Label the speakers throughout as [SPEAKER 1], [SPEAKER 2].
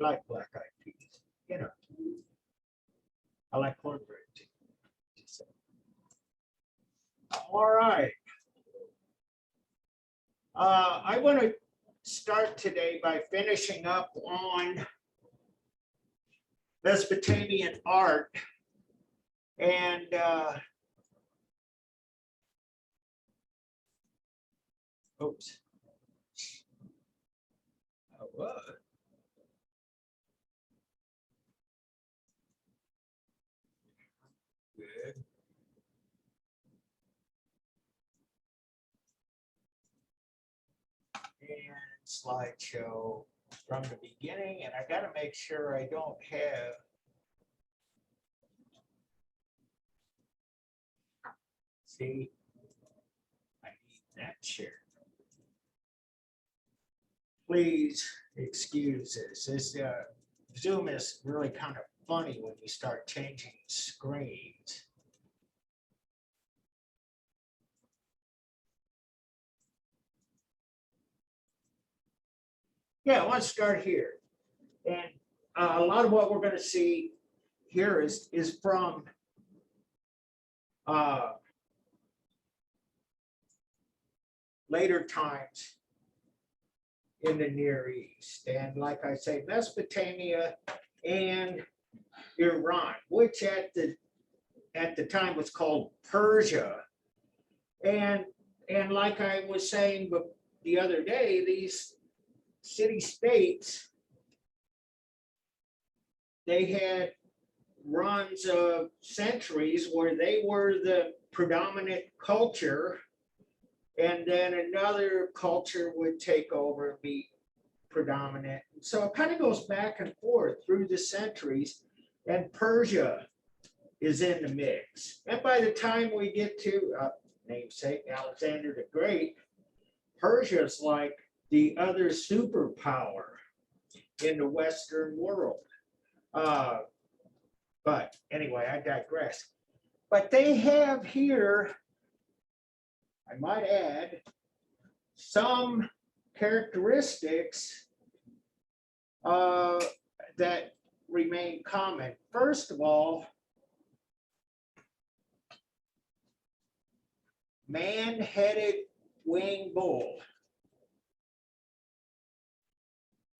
[SPEAKER 1] I like black eyed peas. You know, I like cornbread too. So, all right. I want to start today by finishing up on Mesopotamian art. And oops. Good. And slideshow from the beginning, and I got to make sure I don't have see, I need that share. Please excuse this. This Zoom is really kind of funny when you start changing screens. Yeah, let's start here. And a lot of what we're going to see here is from later times in the Near East. And like I say, Mesopotamia and Iran, which at the time was called Persia. And like I was saying the other day, these city-states, they had runs of centuries where they were the predominant culture, and then another culture would take over and be predominant. So it kind of goes back and forth through the centuries, and Persia is in the mix. And by the time we get to namesake Alexander the Great, Persia is like the other superpower in the Western world. But anyway, I digress. But they have here, I might add, some characteristics that remain common. First of all, man-headed winged bull.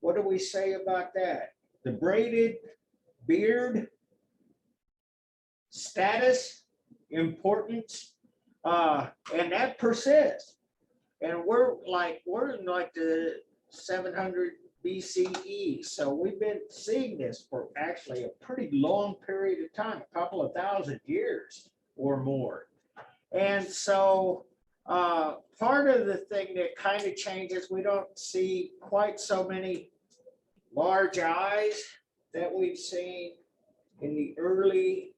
[SPEAKER 1] What do we say about that? The braided beard, status, importance, and that persists. And we're in like the 700 BCE. So we've been seeing this for actually a pretty long period of time, a couple of thousand years or more. And so part of the thing that kind of changes, we don't see quite so many large eyes that we've seen in the early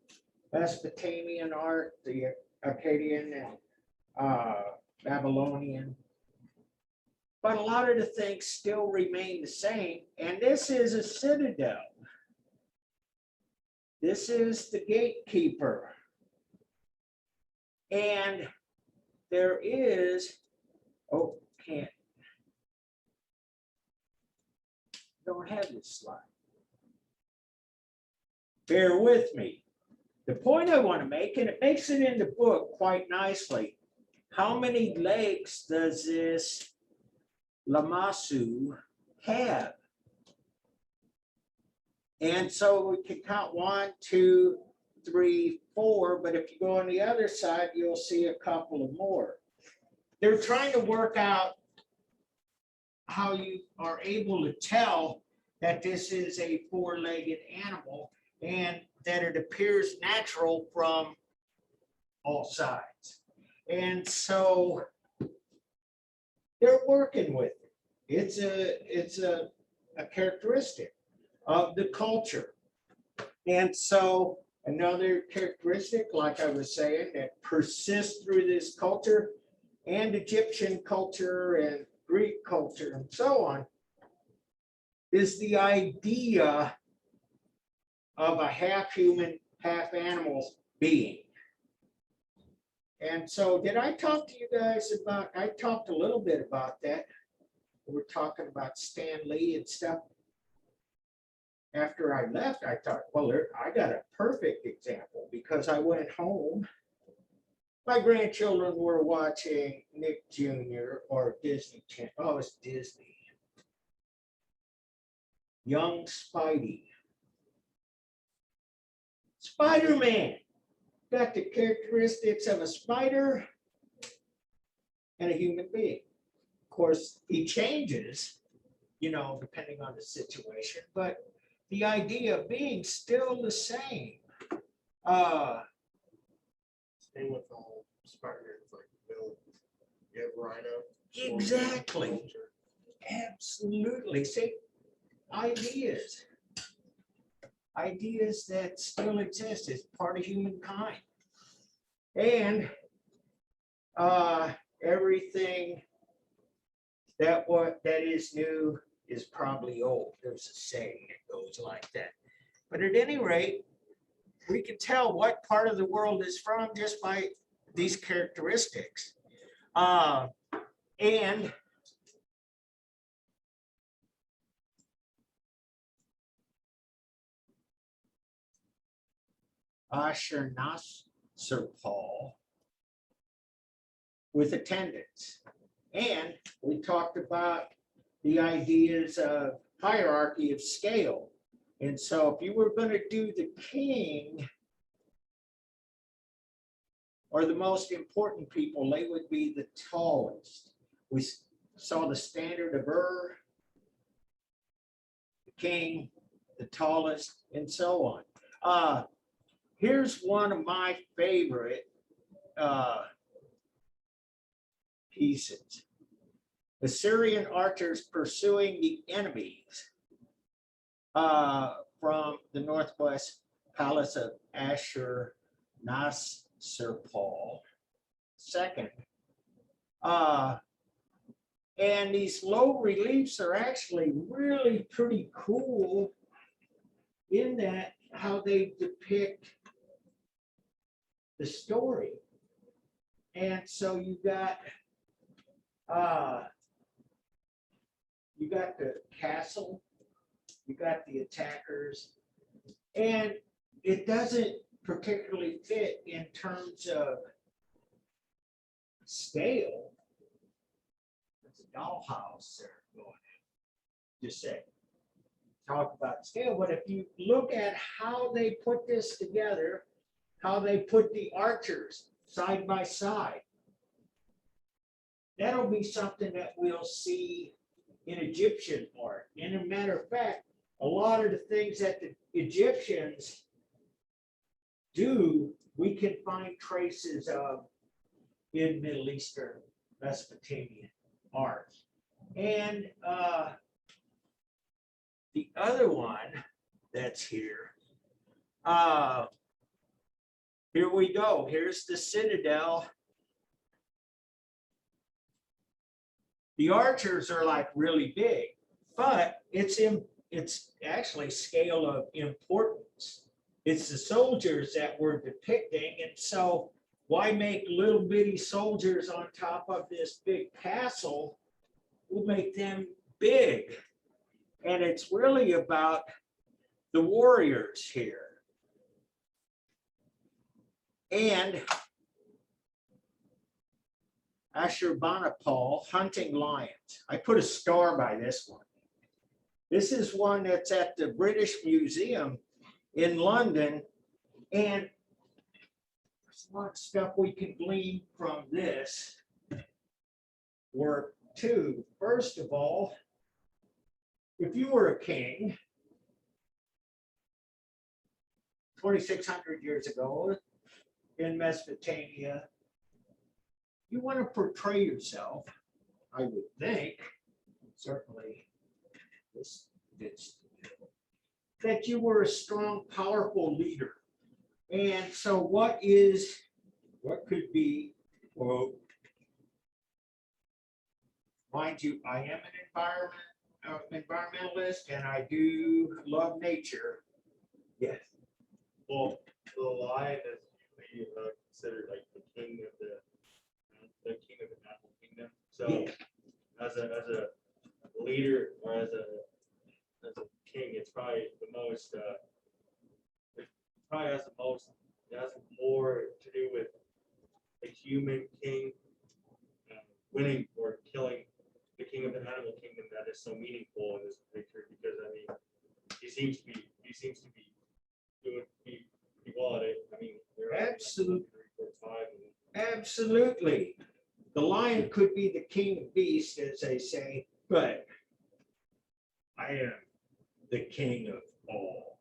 [SPEAKER 1] Mesopotamian art, the Akkadian and Babylonian. But a lot of the things still remain the same. And this is a citadel. This is the gatekeeper. And there is, don't have this slide. Bear with me. The point I want to make, and it makes it in the book quite nicely, how many legs does this Lamassu have? And so we can count 1, 2, 3, 4, but if you go on the other side, you'll see a couple of more. They're trying to work out how you are able to tell that this is a 4-legged animal and that it appears natural from all sides. And so they're working with it. It's a characteristic of the culture. And so another characteristic, like I was saying, that persists through this culture and Egyptian culture and Greek culture and so on, is the idea of a half human, half animal being. And so did I talk to you guys about, I talked a little bit about that. We're talking about Stan Lee and stuff. after I left, I thought, well, I got a perfect example because I went home. My grandchildren were watching Nick Jr. or Disney Channel. Oh, it's Disney. Young Spidey. Spider-Man. Got the characteristics of a spider and a human being. Of course, he changes, depending on the situation, but the idea being still the same.
[SPEAKER 2] Same with the whole Spider-Man, it's like villain. You have Rhino.
[SPEAKER 1] Exactly.
[SPEAKER 2] Soldier.
[SPEAKER 1] Absolutely. See, ideas that still exist as part of humankind. And everything that is new is probably old. There's a saying that goes like that. But at any rate, we can tell what part of the world is from just by these characteristics. And Ashurnasirpal with attendance. And we talked about the ideas of hierarchy of scale. And so if you were going to do the king or the most important people, they would be the tallest. We saw the standard of the king, the tallest, and so on. Here's one of my favorite pieces. Assyrian archers pursuing the enemies from the northwest palace of Ashurnasirpal II. And these low reliefs are actually really pretty cool in that how they depict the story. And so you got the castle, you got the attackers, and it doesn't particularly fit in terms of scale. It's a dollhouse there going in. Just say, talk about scale, but if you look at how they put this together, how they put the archers side by side, that'll be something that we'll see in Egyptian art. And as a matter of fact, a lot of the things that the Egyptians do, we can find traces of in Middle Eastern Mesopotamian art. And the other one that's here, here we go. Here's the citadel. The archers are like really big, but it's actually scale of importance. It's the soldiers that we're depicting, and so why make little bitty soldiers on top of this big castle? We'll make them big. And it's really about the warriors here. And Ashurbanipal hunting lions. I put a star by this one. This is one that's at the British Museum in London, and there's a lot of stuff we can glean from this work too. First of all, if you were a king 2,600 years ago in Mesopotamia, you want to portray yourself, I would think, certainly this that you were a strong, powerful leader. And so what could be, quote, mind you, I am an environmentalist and I do love nature. Yes.
[SPEAKER 2] Well, the lion is usually considered like the king of the animal kingdom. So,
[SPEAKER 1] Yeah.
[SPEAKER 2] as a leader or as a king, it's probably the most, it probably has the most, it has more to do with a human king winning or killing the king of the animal kingdom that is so meaningful in this picture, because I mean, he seems to be doing pretty well at it. I mean, they're at, like,
[SPEAKER 1] Absolutely.
[SPEAKER 2] 3, 4, 5,
[SPEAKER 1] Absolutely. The lion could be the king of beasts, as they say, but I am the king of all.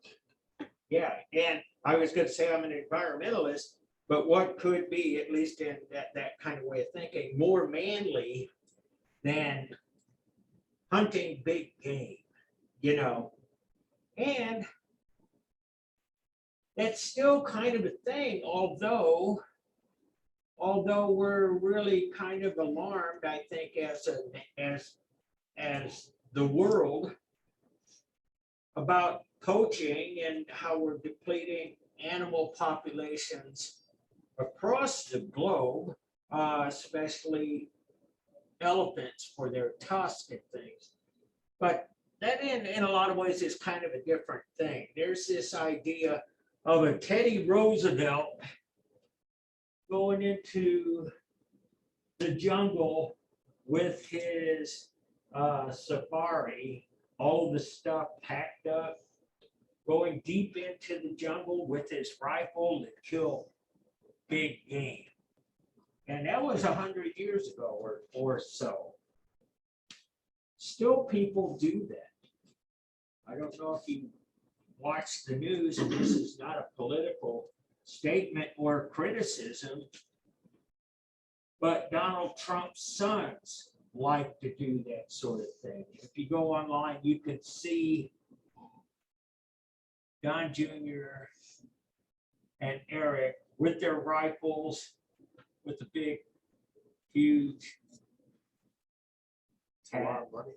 [SPEAKER 1] Yeah, and I was going to say I'm an environmentalist, but what could be, at least in that kind of way of thinking, more manly than hunting big game, you know? And that's still kind of a thing, although we're really kind of alarmed, I think, as the world about poaching and how we're depleting animal populations across the globe, especially elephants for their tusks and things. But that in a lot of ways is kind of a different thing. There's this idea of a Teddy Roosevelt going into the jungle with his safari, all the stuff packed up, going deep into the jungle with his rifle to kill big game. And that was 100 years ago or so. Still people do that. I don't know if you watch the news, and this is not a political statement or criticism, but Donald Trump's sons like to do that sort of thing. If you go online, you can see Don Jr. and Eric with their rifles, with the big, huge.
[SPEAKER 3] It's a lot of money.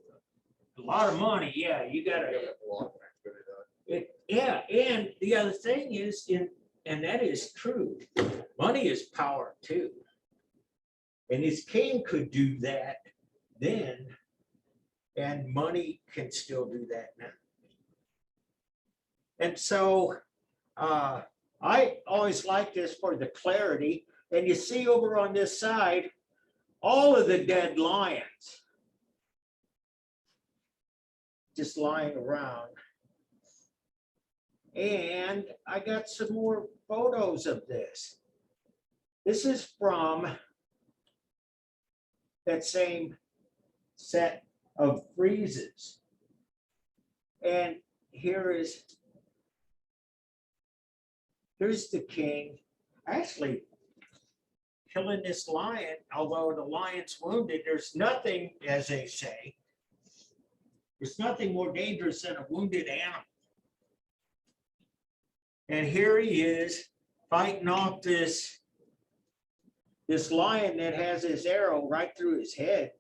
[SPEAKER 1] A lot of money, yeah. You got to. Yeah, and the other thing is, and that is true. Money is power too. And his king could do that then, and money can still do that now. And so I always like this for the clarity. And you see over on this side, all of the dead lions just lying around. And I got some more photos of this. This is from that same set of friezes. And here's the king actually killing this lion, although the lion's wounded. There's nothing, as they say, there's nothing more dangerous than a wounded animal. And here he is fighting off this lion that has his arrow right through his head.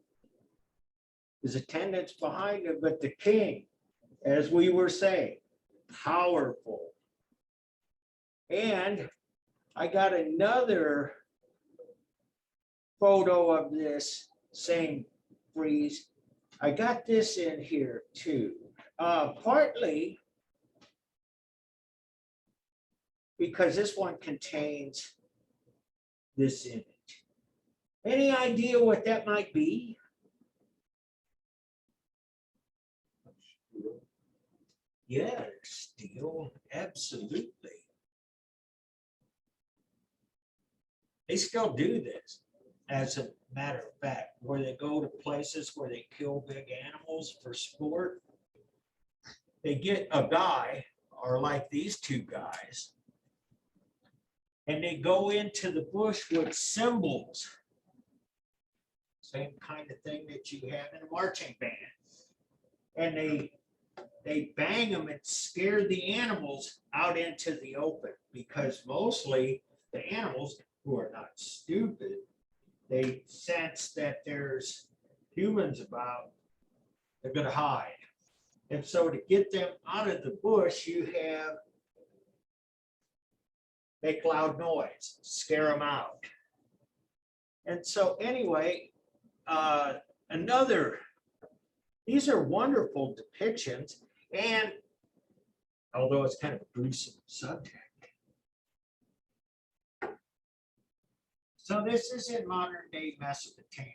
[SPEAKER 1] His attendants behind him, but the king, as we were saying, powerful. And I got another photo of this same frieze. I got this in here too, partly because this one contains this image. Any idea what that might be? Yeah, steel, absolutely. They still do this, as a matter of fact, where they go to places where they kill big animals for sport. They get a guy, or like these two guys, and they go into the bush with cymbals. Same kind of thing that you have in a marching band. And they bang them and scare the animals out into the open, because mostly the animals, who are not stupid, they sense that there's humans about, they're going to hide. And so to get them out of the bush, you have make loud noise, scare them out. And so anyway, these are wonderful depictions. And although it's kind of a gruesome subject. So this is in modern day Mesopotamia.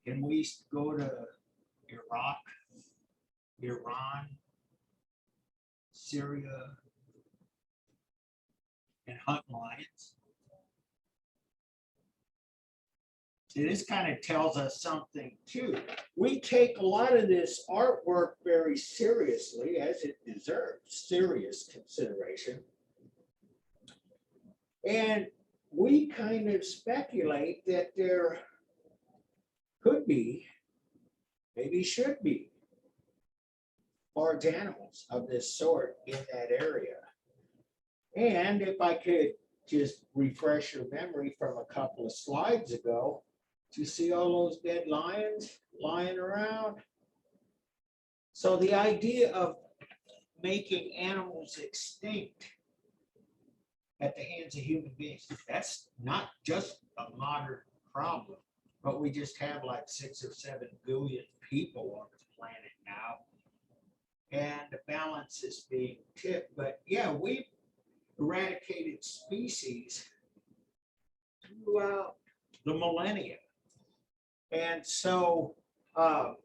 [SPEAKER 1] And we used to go to Iraq, Iran, Syria, and hunt lions. See, this kind of tells us something too. We take a lot of this artwork very seriously, as it deserves serious consideration. And we kind of speculate that there could be, maybe should be, large animals of this sort in that area. And if I could just refresh your memory from a couple of slides ago, do you see all those dead lions lying around? So the idea of making animals extinct at the hands of human beings, that's not just a modern problem, but we just have like 6 or 7 billion people on this planet now. And the balance is being tipped. But yeah, we've eradicated species throughout the millennia. And so the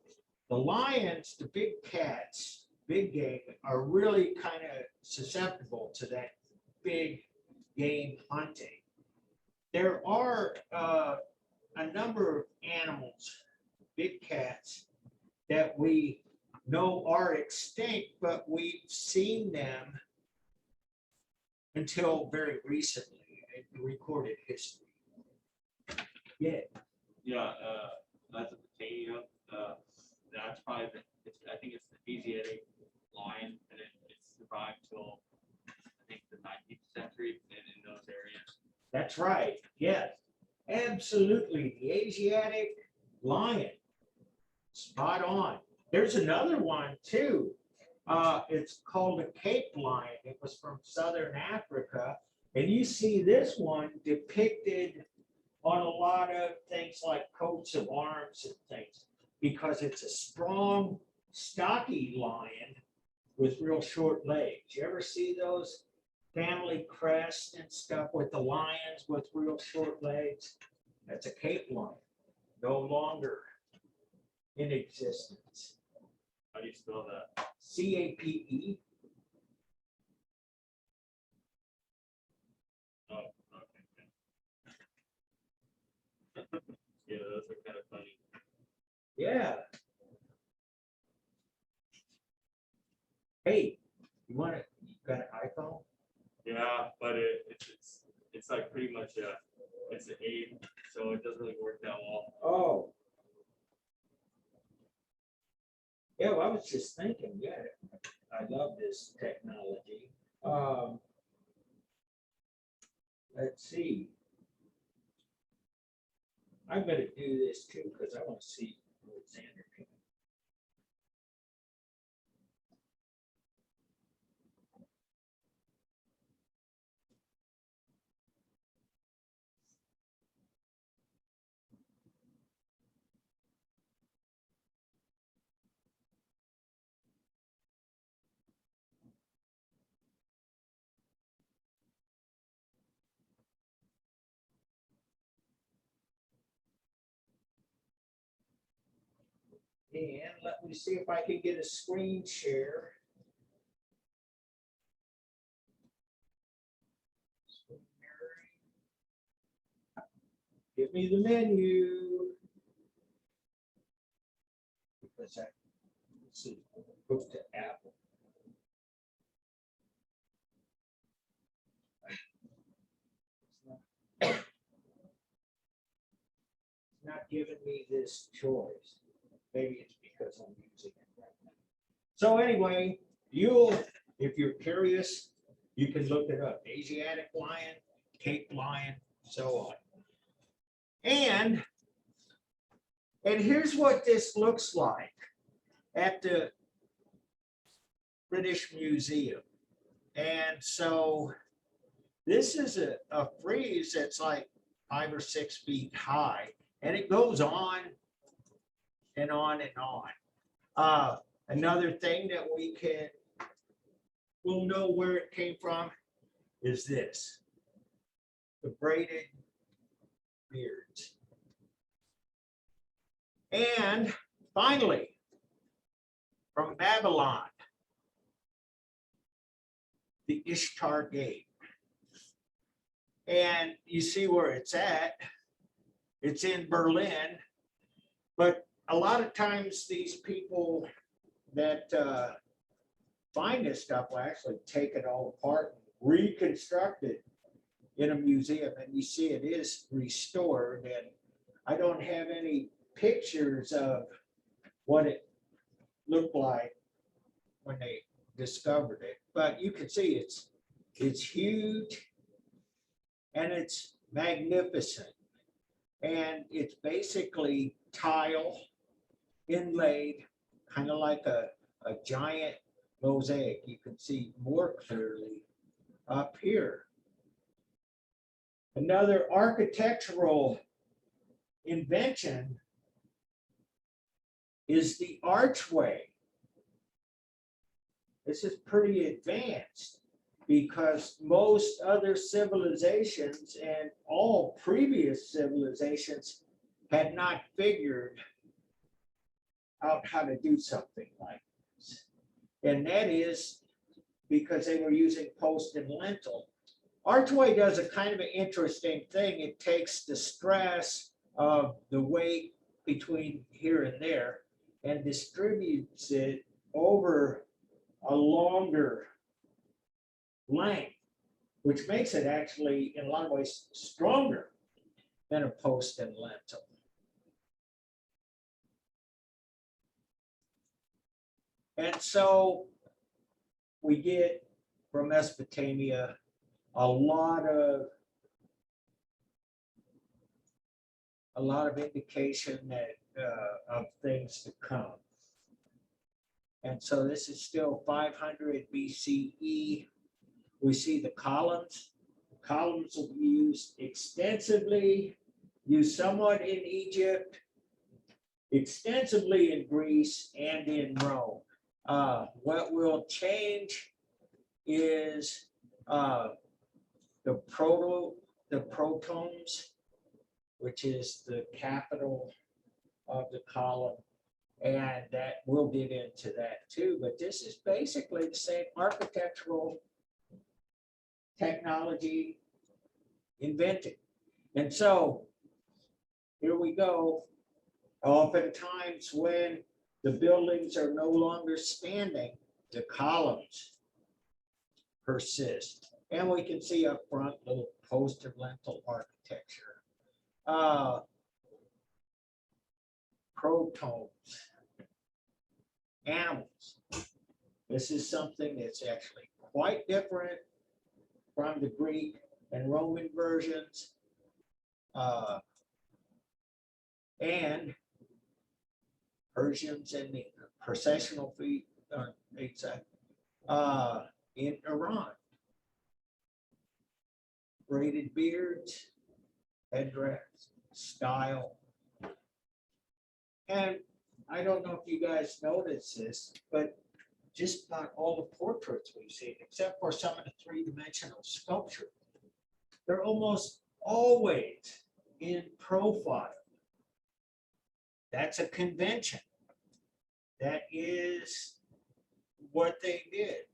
[SPEAKER 1] lions, the big cats, big game are really kind of susceptible to that big game hunting. There are a number of animals, big cats, that we know are extinct, but we've seen them until very recently in recorded history. Yeah.
[SPEAKER 2] Yeah, Mesopotamia, that's probably, I think it's the Asiatic lion, and it survived till, I think, the 19th century in those areas.
[SPEAKER 1] That's right. Yes, absolutely. The Asiatic lion. Spot on. There's another one too. It's called a Cape lion. It was from Southern Africa. And you see this one depicted on a lot of things like coats of arms and things, because it's a strong, stocky lion with real short legs. You ever see those family crests and stuff with the lions with real short legs? That's a Cape lion, no longer in existence.
[SPEAKER 2] How do you spell that?
[SPEAKER 1] CAPE.
[SPEAKER 2] Oh, okay. Yeah, those are kind of funny.
[SPEAKER 1] Yeah. Hey, you got an iPhone?
[SPEAKER 2] Yeah, but it's like pretty much it's an 8, so it doesn't really work that well.
[SPEAKER 1] Oh. Yeah, well, I was just thinking, yeah, I love this technology. Let's see. I'm gonna do this too, because I want to see Alexander. And let me see if I can get a screen share. Give me the menu. Because I, let's see, hooked to Apple. It's not giving me this choice. Maybe it's because I'm using it right now. So anyway, if you're curious, you can look it up. Asiatic lion, Cape lion, so on. And here's what this looks like at the British Museum. And so this is a frieze that's like 5 or 6 feet high. And it goes on and on and on. Another thing that we'll know where it came from is this, the braided beards. And finally, from Babylon, the Ishtar Gate. And you see where it's at. It's in Berlin. But a lot of times these people that find this stuff will actually take it all apart and reconstruct it in a museum. And you see it is restored. And I don't have any pictures of what it looked like when they discovered it. But you can see it's huge and it's magnificent. And it's basically tile inlaid, kind of like a giant mosaic. You can see more clearly up here. Another architectural invention is the archway. This is pretty advanced because most other civilizations and all previous civilizations had not figured out how to do something like this. And that is because they were using post and lintel. Archway does a kind of an interesting thing. It takes the stress of the weight between here and there and distributes it over a longer length, which makes it actually, in a lot of ways, stronger than a post and lintel. And so we get from Mesopotamia a lot of indication that of things to come. And so this is still 500 BCE. We see the columns. The columns will be used extensively, used somewhat in Egypt, extensively in Greece, and in Rome. What will change is the protomes, which is the capital of the column, and that we'll get into that too. But this is basically the same architectural technology invented. And so here we go. Oftentimes when the buildings are no longer standing, the columns persist. And we can see up front little post and lintel architecture. Protomes, animals. This is something that's actually quite different from the Greek and Roman versions. And Persians and the processional feet in Iran. Braided beards, headdress, style. And I don't know if you guys notice this, but just about all the portraits we've seen, except for some of the three-dimensional sculpture, they're almost always in profile. That's a convention. That is what they did.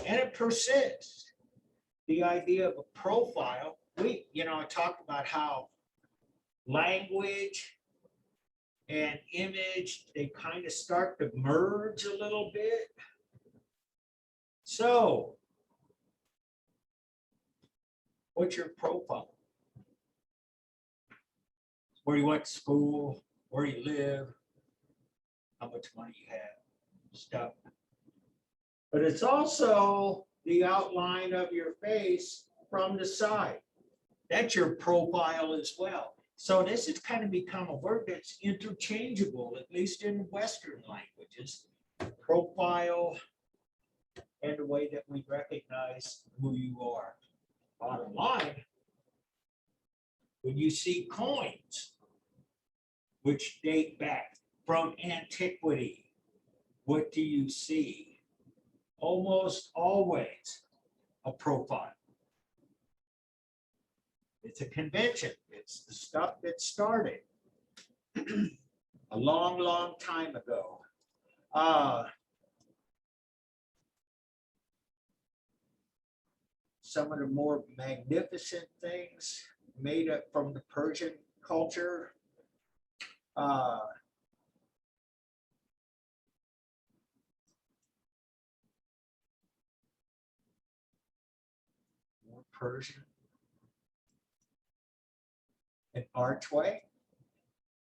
[SPEAKER 1] And it persists. The idea of a profile, I talked about how language and image, they kind of start to merge a little bit. So, what's your profile? Where you went to school, where you live, how much money you have, stuff. But it's also the outline of your face from the side. That's your profile as well. So this has kind of become a word that's interchangeable, at least in Western languages. Profile and the way that we recognize who you are. Bottom line, when you see coins, which date back from antiquity. What do you see? Almost always a profile. It's a convention. It's the stuff that started a long, long time ago. Some of the more magnificent things made up from the Persian culture. More Persian. An archway,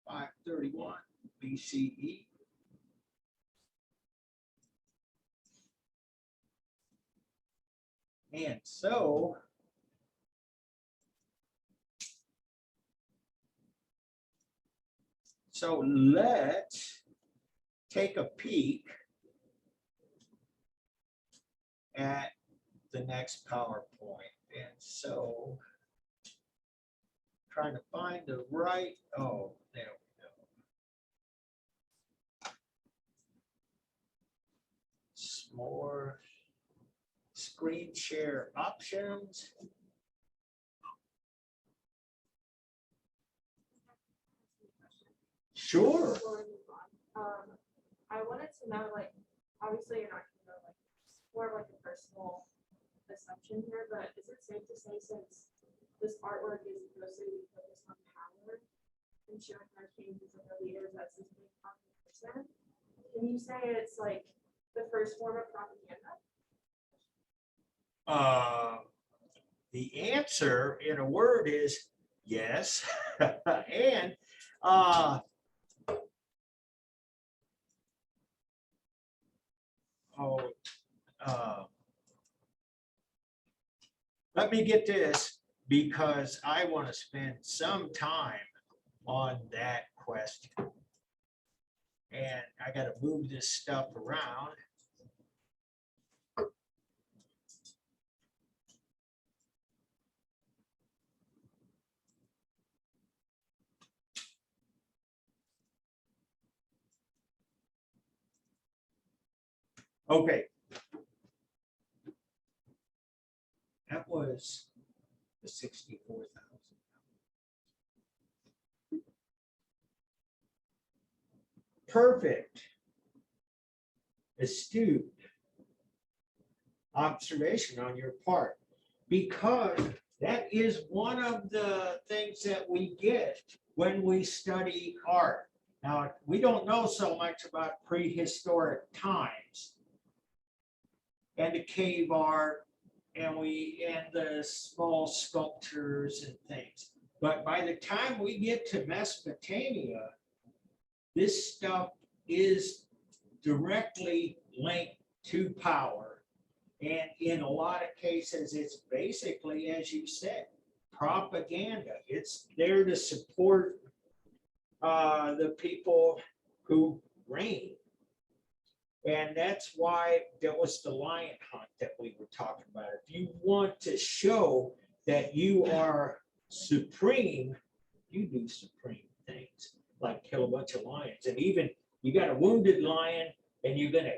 [SPEAKER 1] 531 BCE. And so let's take a peek at the next PowerPoint. And so trying to find the right, oh, there we go. More screen share options. Sure.
[SPEAKER 3] I wanted to know, like, obviously you're not going to know, like, more of like a personal assumption here, but is it safe to say since this artwork is mostly focused on power and showing our kings and our leaders as this big person, can you say it's like the first form of propaganda?
[SPEAKER 1] The answer in a word is yes. And let me get this, because I want to spend some time on that question. And I got to move this stuff around. Okay. That was the 64,000. Perfect. Astute observation on your part, because that is one of the things that we get when we study art. Now, we don't know so much about prehistoric times and the cave art and the small sculptures and things. But by the time we get to Mesopotamia, this stuff is directly linked to power. And in a lot of cases, it's basically, as you said, propaganda. It's there to support the people who reign. And that's why there was the lion hunt that we were talking about. If you want to show that you are supreme, you do supreme things, like kill a bunch of lions. And even you got a wounded lion and you're going to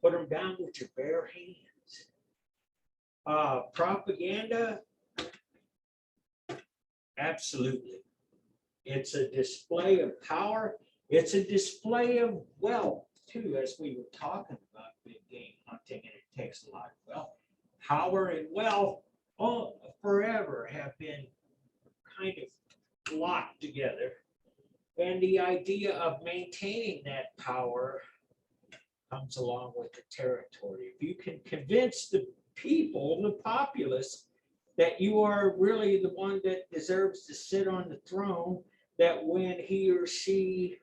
[SPEAKER 1] put them down with your bare hands. Propaganda, absolutely. It's a display of power. It's a display of wealth, too, as we were talking about big game hunting, and it takes a lot of wealth. Power and wealth forever have been kind of locked together. And the idea of maintaining that power comes along with the territory. If you can convince the people, the populace, that you are really the one that deserves to sit on the throne, that when he or she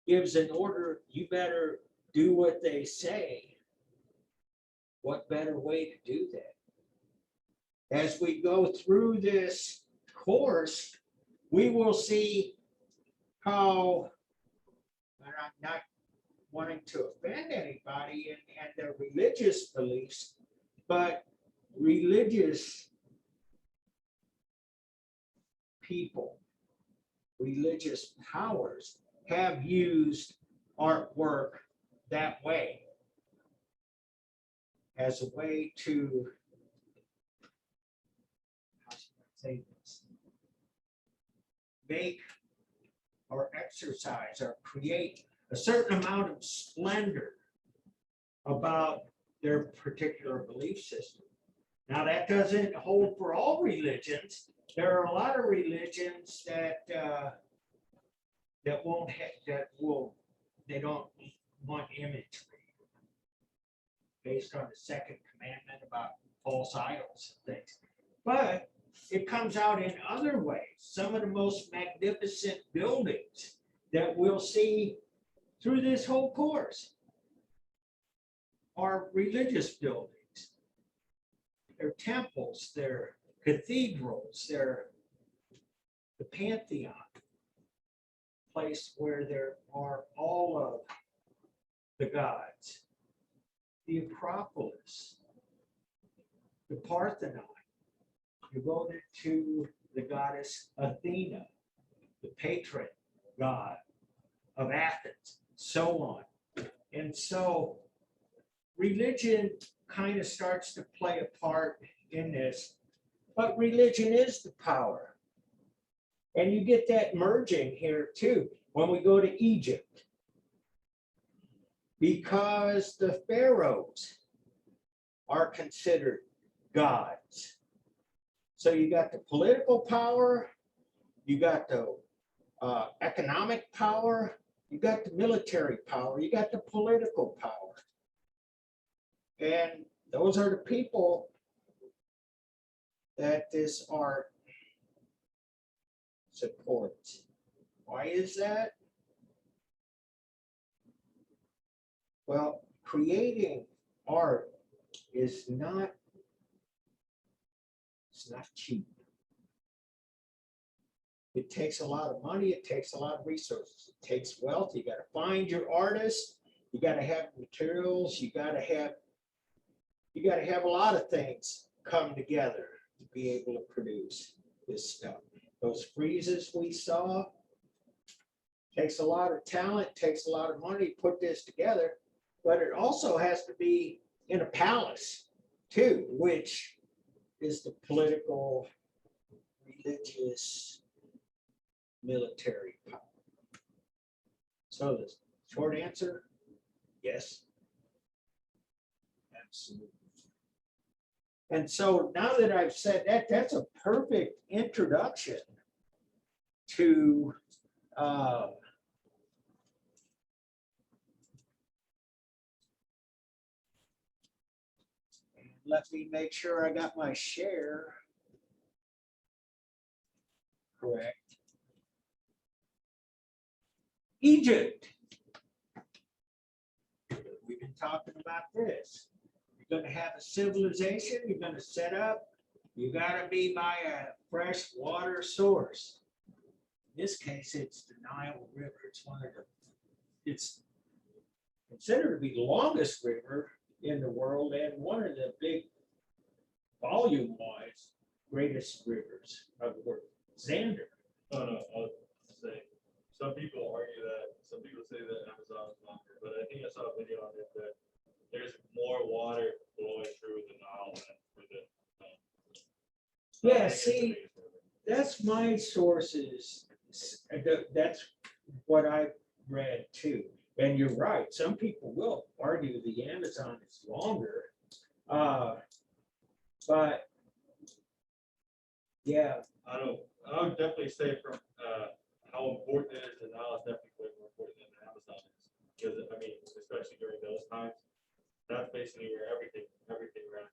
[SPEAKER 1] gives an order, you better do what they say. What better way to do that? As we go through this course, we will see how, and I'm not wanting to offend anybody and their religious beliefs, but religious people religious powers have used artwork that way as a way to, how should I say this, make or exercise or create a certain amount of splendor about their particular belief system. Now, that doesn't hold for all religions. There are a lot of religions that won't have, they don't want imagery based on the second commandment about false idols and things. But it comes out in other ways. Some of the most magnificent buildings that we'll see through this whole course are religious buildings. They're temples, they're cathedrals, they're the Pantheon, place where there are all of the gods, the Acropolis, the Parthenon, devoted to the goddess Athena, the patron god of Athens, so on. And so religion kind of starts to play a part in this, but religion is the power. And you get that merging here too when we go to Egypt, because the pharaohs are considered gods. So you got the political power, you got the economic power, you got the military power, you got the political power. And those are the people that this art supports. Why is that? Well, creating art is not, it's not cheap. It takes a lot of money, it takes a lot of resources, it takes wealth. You got to find your artist, you got to have materials, you got to have a lot of things come together to be able to produce this stuff. Those friezes we saw, takes a lot of talent, takes a lot of money to put this together, but it also has to be in a palace too, which is the political, religious, military power. So the short answer, yes, absolutely. And so now that I've said that, that's a perfect introduction to let me make sure I got my share correct. Egypt. We've been talking about this. You're going to have a civilization, you're going to set up, you got to be by a fresh water source. In this case, it's the Nile River. It's considered to be the longest river in the world and one of the big volume-wise greatest rivers of the world. Xander.
[SPEAKER 2] No, I'll say, some people argue that, some people say that Amazon is longer, but I think I saw a video on it that there's more water flowing through the Nile than through the
[SPEAKER 1] Yeah, see, that's my sources. That's what I've read too. And you're right. Some people will argue the Amazon is longer. But yeah.
[SPEAKER 2] I would definitely say from how important it is, the Nile is definitely way more important than the Amazon is. Because I mean, especially during those times, that's basically where everything ran.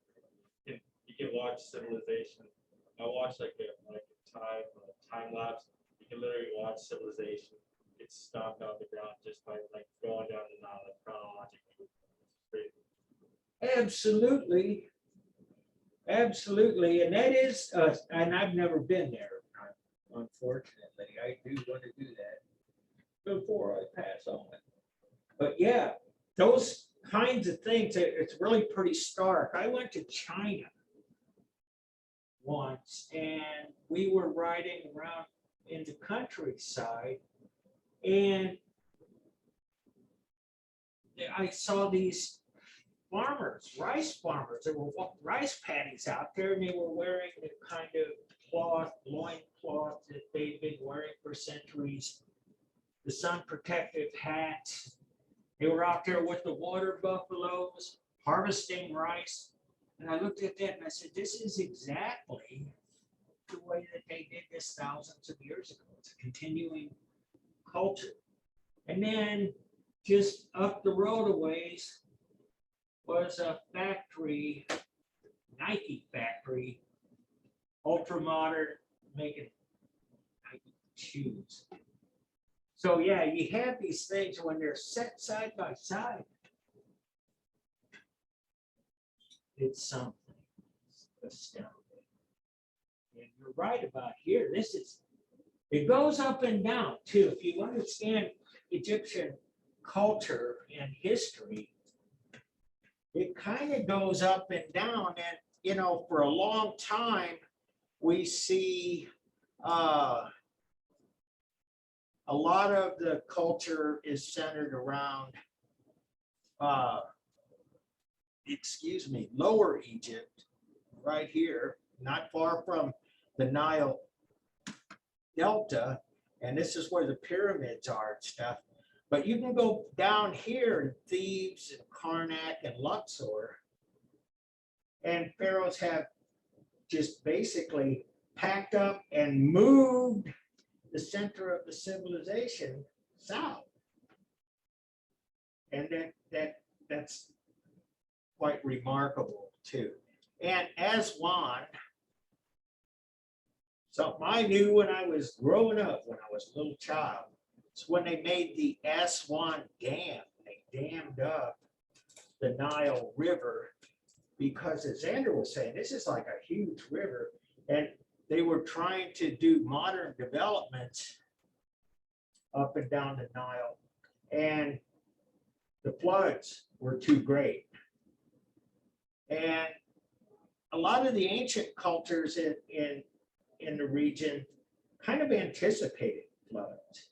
[SPEAKER 2] You can watch civilization. I watched like a time lapse. You can literally watch civilization get stomped out the ground just by like going down the Nile like, chronologically.
[SPEAKER 1] Absolutely. Absolutely. And that is, and I've never been there, unfortunately. I do want to do that before I pass on. But yeah, those kinds of things, it's really pretty stark. I went to China once and we were riding around in the countryside, and I saw these farmers, rice farmers. There were rice paddies out there, and they were wearing the kind of cloth, loin cloth that they've been wearing for centuries, the sun protective hats. They were out there with the water buffaloes harvesting rice. And I looked at that and I said, this is exactly the way that they did this thousands of years ago. It's a continuing culture. And then just up the road a ways was a factory, Nike factory, ultra modern, making Nike shoes. So yeah, you have these things when they're set side by side. It's something. It's astounding. And you're right about here. It goes up and down too. If you understand Egyptian culture and history, it kind of goes up and down. And, for a long time, we see a lot of the culture is centered around, Lower Egypt, right here, not far from the Nile Delta. And this is where the pyramids are and stuff. But you can go down here in Thebes and Karnak and Luxor, and pharaohs have just basically packed up and moved the center of the civilization south. And that's quite remarkable too. And Aswan, something I knew when I was growing up, when I was a little child, it's when they made the Aswan Dam. They dammed up the Nile River because, as Andrew was saying, this is like a huge river, and they were trying to do modern developments up and down the Nile, and the floods were too great. And a lot of the ancient cultures in the region kind of anticipated floods.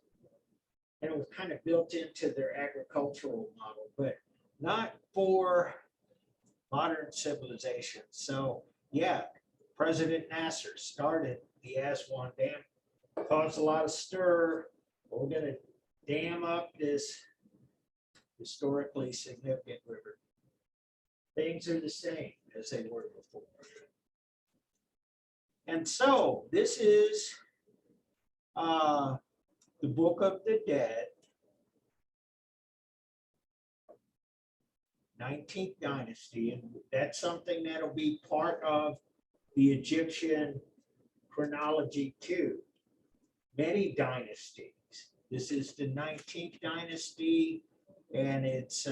[SPEAKER 1] And it was kind of built into their agricultural model, but not for modern civilization. So yeah, President Nasser started the Aswan Dam, caused a lot of stir. We're going to dam up this historically significant river. Things are the same as they were before. And so this is the Book of the Dead, 19th dynasty, and that's something that'll be part of the Egyptian chronology too. Many dynasties. This is the 19th dynasty, and it's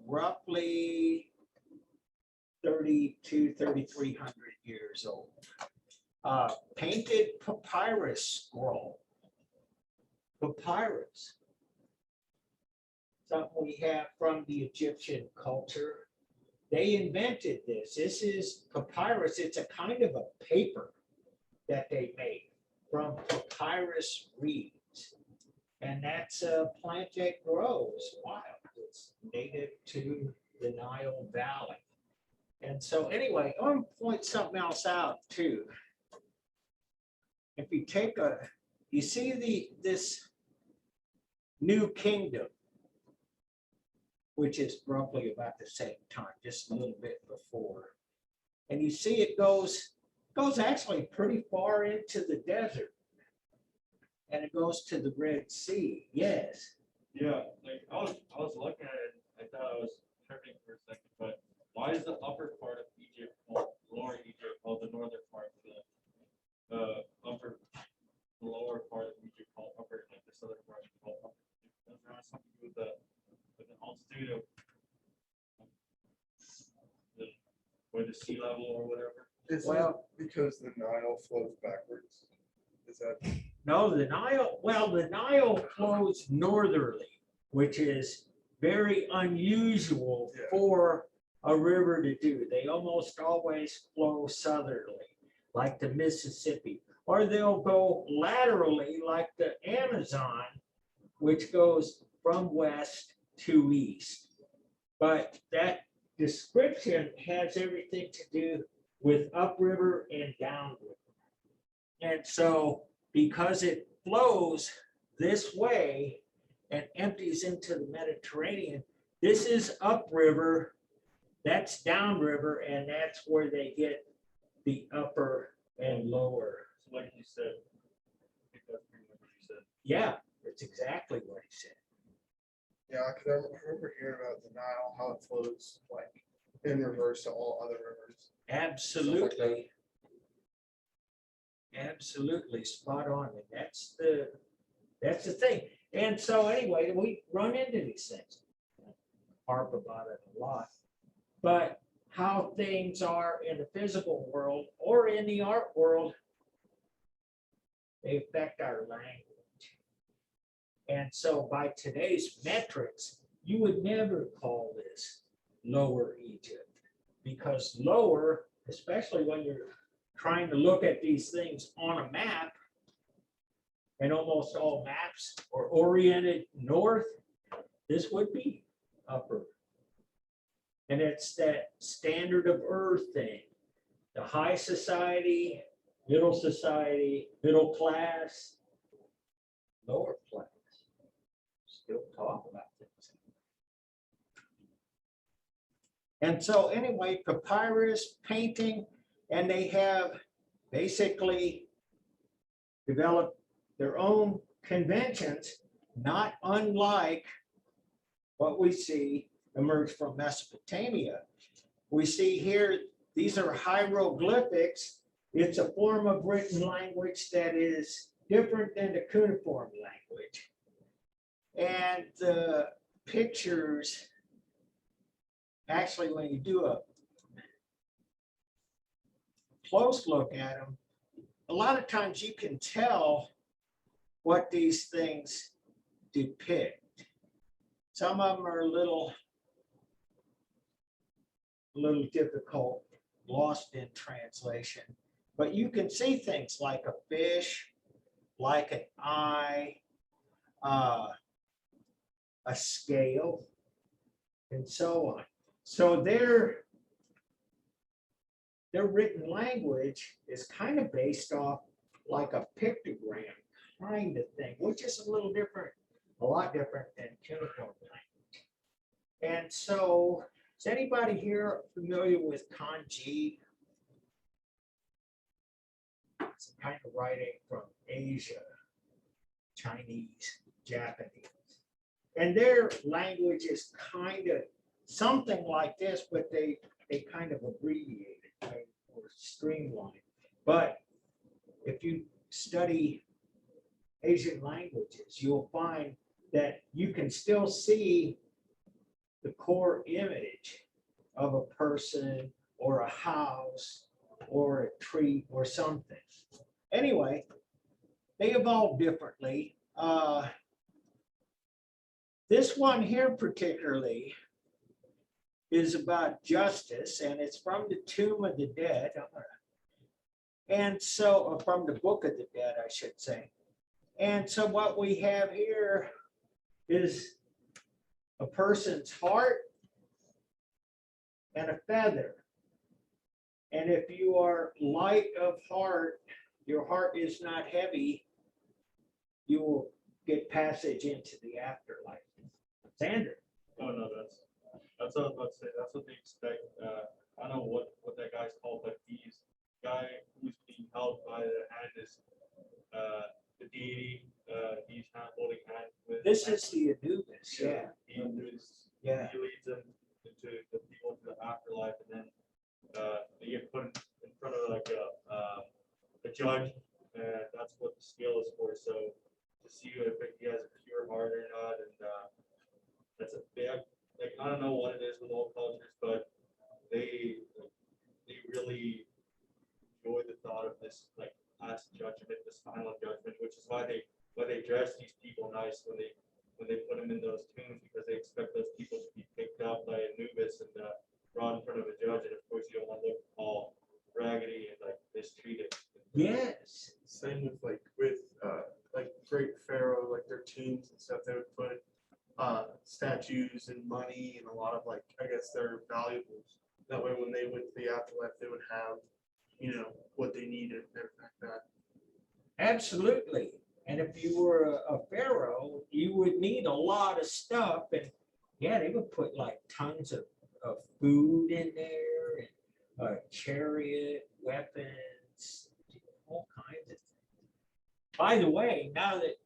[SPEAKER 1] roughly 3,300 years old. Painted papyrus scroll. Papyrus. Something we have from the Egyptian culture. They invented this. This is papyrus. It's a kind of a paper that they made from papyrus reeds. And that's a plant that grows wild. It's native to the Nile Valley. And so anyway, I want to point something else out too. If you take you see this new kingdom, which is roughly about the same time, just a little bit before. And you see it goes actually pretty far into the desert. And it goes to the Red Sea. Yes.
[SPEAKER 2] Yeah, like I was looking at it, I thought I was tripping for a second, but why is the upper part of Egypt called Lower Egypt, while the northern part, the lower part of Egypt called upper, like the southern part called upper? Does that have something to do with the altitude of the sea level or whatever?
[SPEAKER 4] Is
[SPEAKER 1] Well-
[SPEAKER 4] it because the Nile flows backwards? Is that
[SPEAKER 1] No, the Nile flows northerly, which is very unusual
[SPEAKER 4] Yeah.
[SPEAKER 1] for a river to do. They almost always flow southerly, like the Mississippi. or they'll go laterally like the Amazon, which goes from west to east. But that description has everything to do with upriver and downriver. And so because it flows this way and empties into the Mediterranean, this is upriver, that's downriver, and that's where they get the upper and lower.
[SPEAKER 2] So like you said, I think that's pretty much what you said.
[SPEAKER 1] Yeah, that's exactly what he said.
[SPEAKER 4] Yeah, because I remember hearing about the Nile, how it flows like in reverse to all other rivers.
[SPEAKER 1] Absolutely. Absolutely spot on. And that's the thing. And so anyway, we run into these things. Harp about it a lot. But how things are in the physical world or in the art world, they affect our language. And so by today's metrics, you would never call this Lower Egypt, because lower, especially when you're trying to look at these things on a map, and almost all maps are oriented north, this would be upper. And it's that standard of earth thing. The high society, middle class, lower class. Still talk about things. And so anyway, papyrus, painting, and they have basically developed their own conventions, not unlike what we see emerge from Mesopotamia. We see here, these are hieroglyphics. It's a form of written language that is different than the cuneiform language. And the pictures, actually, when you do a close look at them, a lot of times you can tell what these things depict. Some of them are a little difficult, lost in translation, but you can see things like a fish, like an eye, a scale, and so on. So their written language is kind of based off like a pictogram kind of thing, which is a little different, a lot different than cuneiform language. And so, is anybody here familiar with kanji? It's a kind of writing from Asia, Chinese, Japanese. And their language is kind of something like this, but they kind of abbreviate it or streamline. But if you study Asian languages, you'll find that you can still see the core image of a person or a house or a tree or something. Anyway, they evolved differently. This one here particularly is about justice, and it's from the Tomb of the Dead. And so, from the Book of the Dead, I should say. And so what we have here is a person's heart and a feather. And if you are light of heart, your heart is not heavy, you will get passage into the afterlife. Xander.
[SPEAKER 2] Oh, no, that's what I was about to say. That's what they expect. I don't know what that guy's called, but he's guy who's being held by the hand is the deity. He's not holding hands with.
[SPEAKER 1] This is the Anubis, yeah.
[SPEAKER 2] He leads them into the people to the afterlife, and then they get put in front of like a judge, and that's what the scale is for. So to see if he has a pure heart or not, and that's a big, like, I don't know what it is with all cultures, but they really enjoy the thought of this like last judgment, this final judgment, which is why they dress these people nice when they put them in those tombs, because they expect those people to be picked up by Anubis and brought in front of a judge, and of course you don't want to look all raggedy and like mistreated.
[SPEAKER 1] Yes.
[SPEAKER 4] So statues and money and a lot of like, I guess their valuables. That way when they went to the afterlife, they would have, what they needed and everything like that.
[SPEAKER 1] Absolutely. And if you were a pharaoh, you would need a lot of stuff. And yeah, they would put like tons of food in there, and a chariot, weapons, all kinds of things. By the way, now that,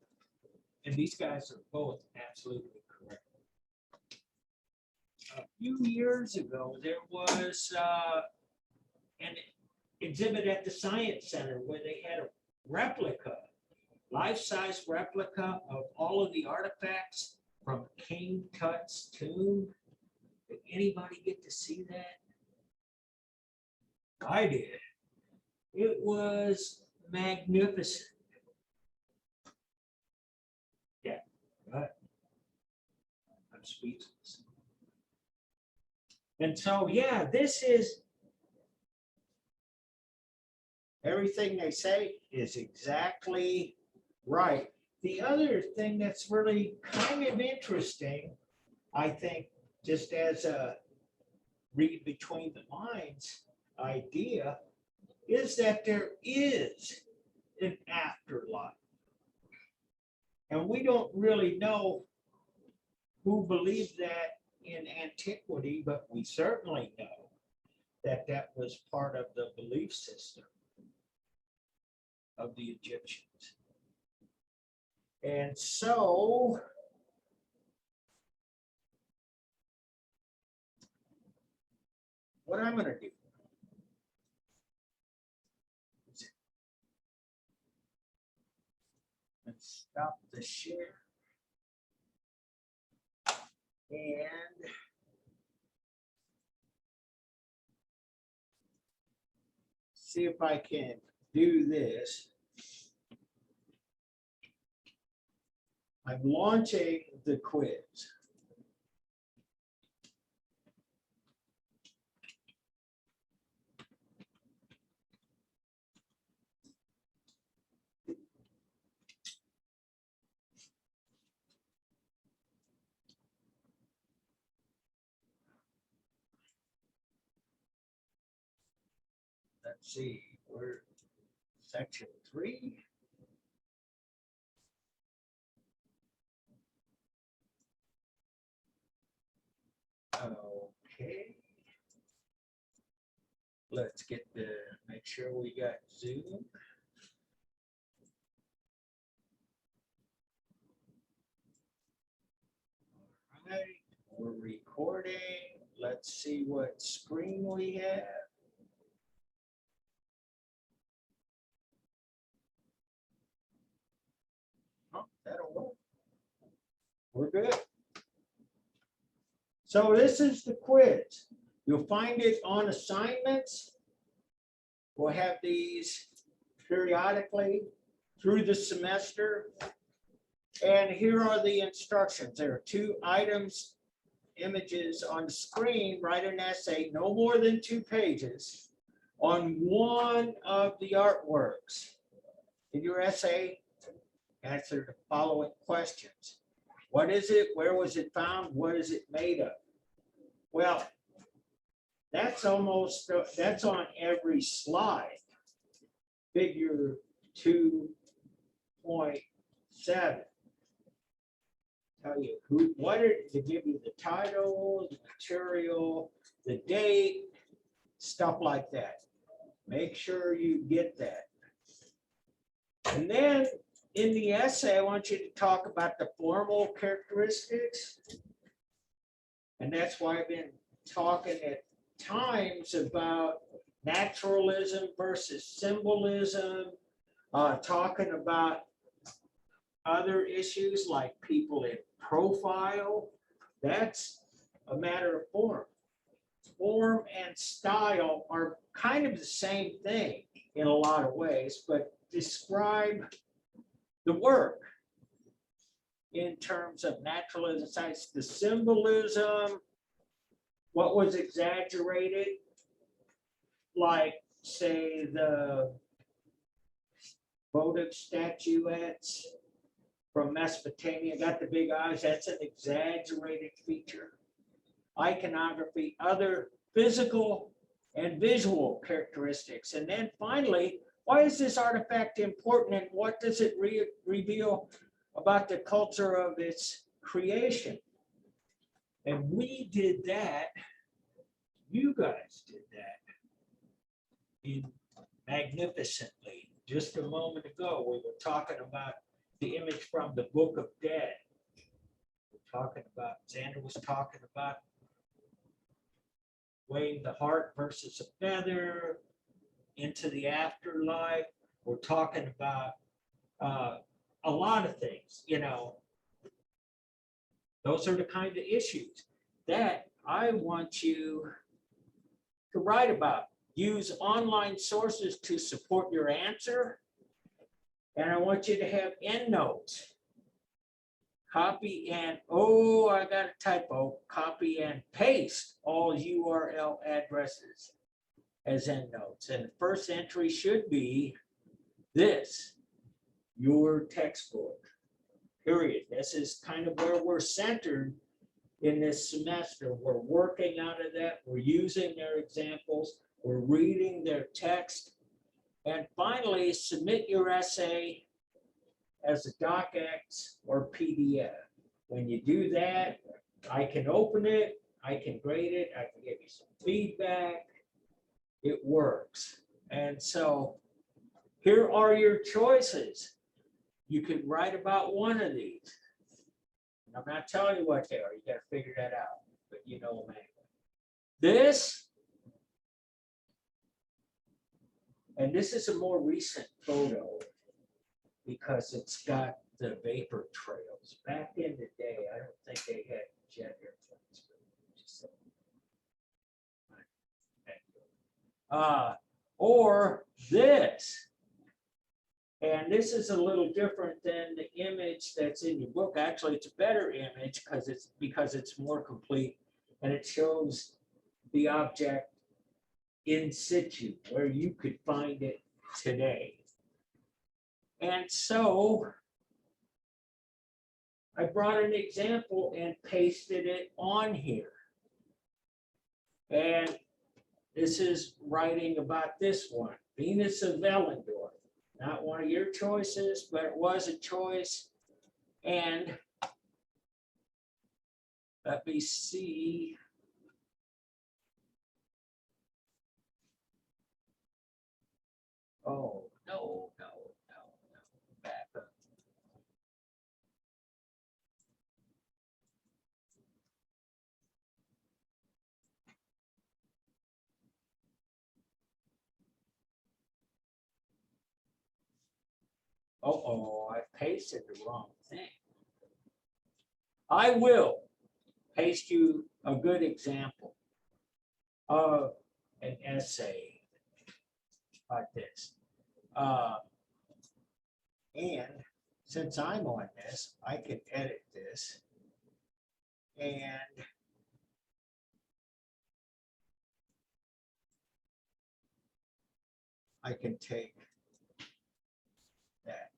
[SPEAKER 1] and these guys are both absolutely correct. A few years ago, there was an exhibit at the Science Center where they had a replica, life-size replica of all of the artifacts from King Tut's tomb. Did anybody get to see that? I did. It was magnificent. Yeah, but I'm speechless. And so, yeah, this is everything they say is exactly right. The other thing that's really kind of interesting, I think, just as a read between the lines idea, is that there is an afterlife. And we don't really know who believed that in antiquity, but we certainly know that that was part of the belief system of the Egyptians. And so what I'm going to do is let's stop the share and see if I can do this. I'm launching the quiz. Let's see, we're section 3. Okay. Let's get make sure we got Zoom. All right, we're recording. Let's see what screen we have. Oh, that'll work. We're good. So this is the quiz. You'll find it on assignments. We'll have these periodically through the semester. And here are the instructions. There are 2 items, images on the screen. Write an essay, no more than 2 pages, on one of the artworks. In your essay, answer the following questions. What is it? Where was it found? What is it made of? Well, that's on every slide. Figure 2.7. Tell you to give you the title, the material, the date, stuff like that. Make sure you get that. And then in the essay, I want you to talk about the formal characteristics. And that's why I've been talking at times about naturalism versus symbolism, talking about other issues like people in profile. That's a matter of form. Form and style are kind of the same thing in a lot of ways, but describe the work in terms of naturalism, science, the symbolism, what was exaggerated, like say the votive statuettes from Mesopotamia, got the big eyes, that's an exaggerated feature. Iconography, other physical and visual characteristics. And then finally, why is this artifact important and what does it reveal about the culture of its creation? And we did that, you guys did that magnificently. Just a moment ago, we were talking about the image from the Book of Dead. We're talking about, Xander was talking about weighing the heart versus a feather, into the afterlife. We're talking about a lot of things, you know. Those are the kind of issues that I want you to write about. Use online sources to support your answer. And I want you to have endnotes. Copy and, oh, I got a typo, copy and paste all URL addresses as endnotes. And the first entry should be this, your textbook, period. This is kind of where we're centered in this semester. We're working out of that. We're using their examples. We're reading their text. And finally, submit your essay as a docx or PDF. When you do that, I can open it, I can grade it, I can give you some feedback. It works. And so here are your choices. You can write about one of these. And I'm not telling you what they are, you gotta figure that out, but you know them anyway. This, and this is a more recent photo because it's got the vapor trails. Back in the day, I don't think they had jet airplanes. Or this. And this is a little different than the image that's in your book. Actually, it's a better image because it's more complete and it shows the object in situ where you could find it today. And so I brought an example and pasted it on here. And this is writing about this one, Venus of Ellendorf. Not one of your choices, but it was a choice. And let me see. Oh, no. Back up. Uh-oh, I pasted the wrong thing. I will paste you a good example of an essay like this. And since I'm on this, I can edit this. And I can take that.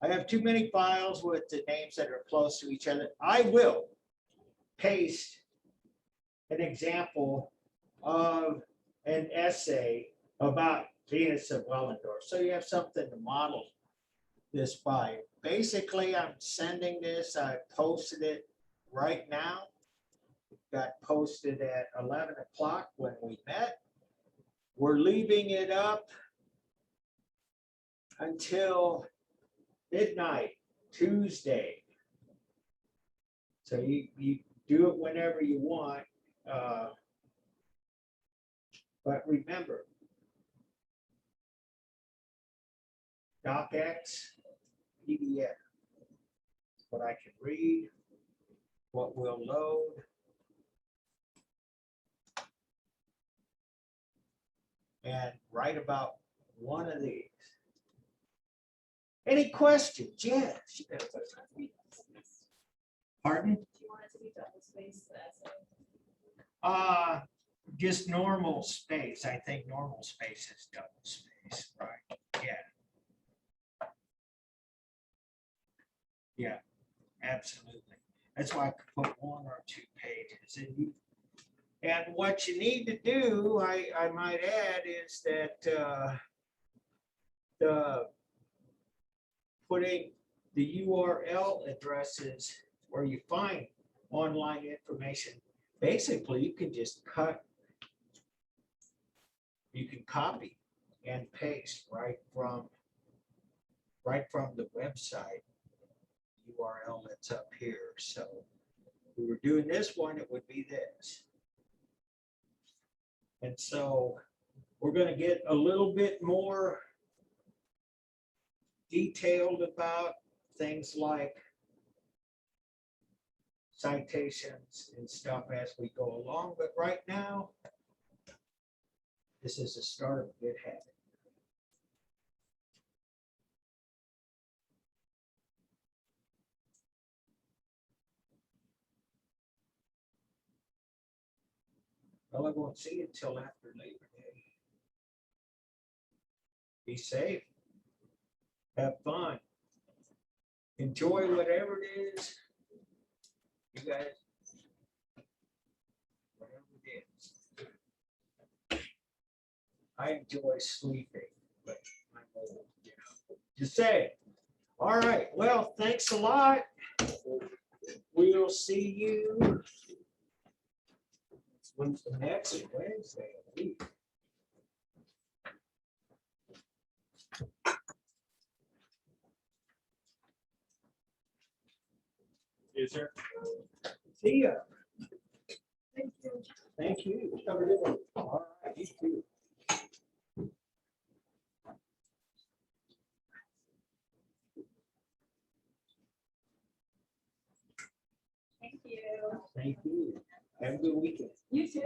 [SPEAKER 1] I have too many files with the names that are close to each other. I will paste an example of an essay about Venus of Ellendorf. So you have something to model this by. Basically, I'm sending this, I posted it right now. It got posted at 11 o'clock when we met. We're leaving it up until midnight, Tuesday. So you do it whenever you want. But remember, docx, PDF, what I can read, what will load. And write about one of these. Any questions? Yes. Pardon?
[SPEAKER 3] Do you want it to be double spaced, the essay?
[SPEAKER 1] Just normal space. I think normal space is double space, right? Yeah. Absolutely. That's why I could put 1 or 2 pages and what you need to do, I might add, is that, the putting the URL addresses where you find online information. Basically, you can just you can copy and paste right from the website URL that's up here. So if we were doing this one, it would be this. And so we're going to get a little bit more detailed about things like citations and stuff as we go along. But right now, this is the start of a good habit. Well, I won't see you until after Labor Day. Be safe. Have fun. Enjoy whatever it is. You guys, whatever it is. I enjoy sleeping, but I'm old, you know. Just say. All right. Well, thanks a lot. We'll see you next Wednesday.
[SPEAKER 2] Yes, sir.
[SPEAKER 1] See ya.
[SPEAKER 3] Thank you.
[SPEAKER 1] Thank you. Have a good one. All right, you too.
[SPEAKER 3] Thank you.
[SPEAKER 1] Thank you. Have a good weekend.
[SPEAKER 3] You too.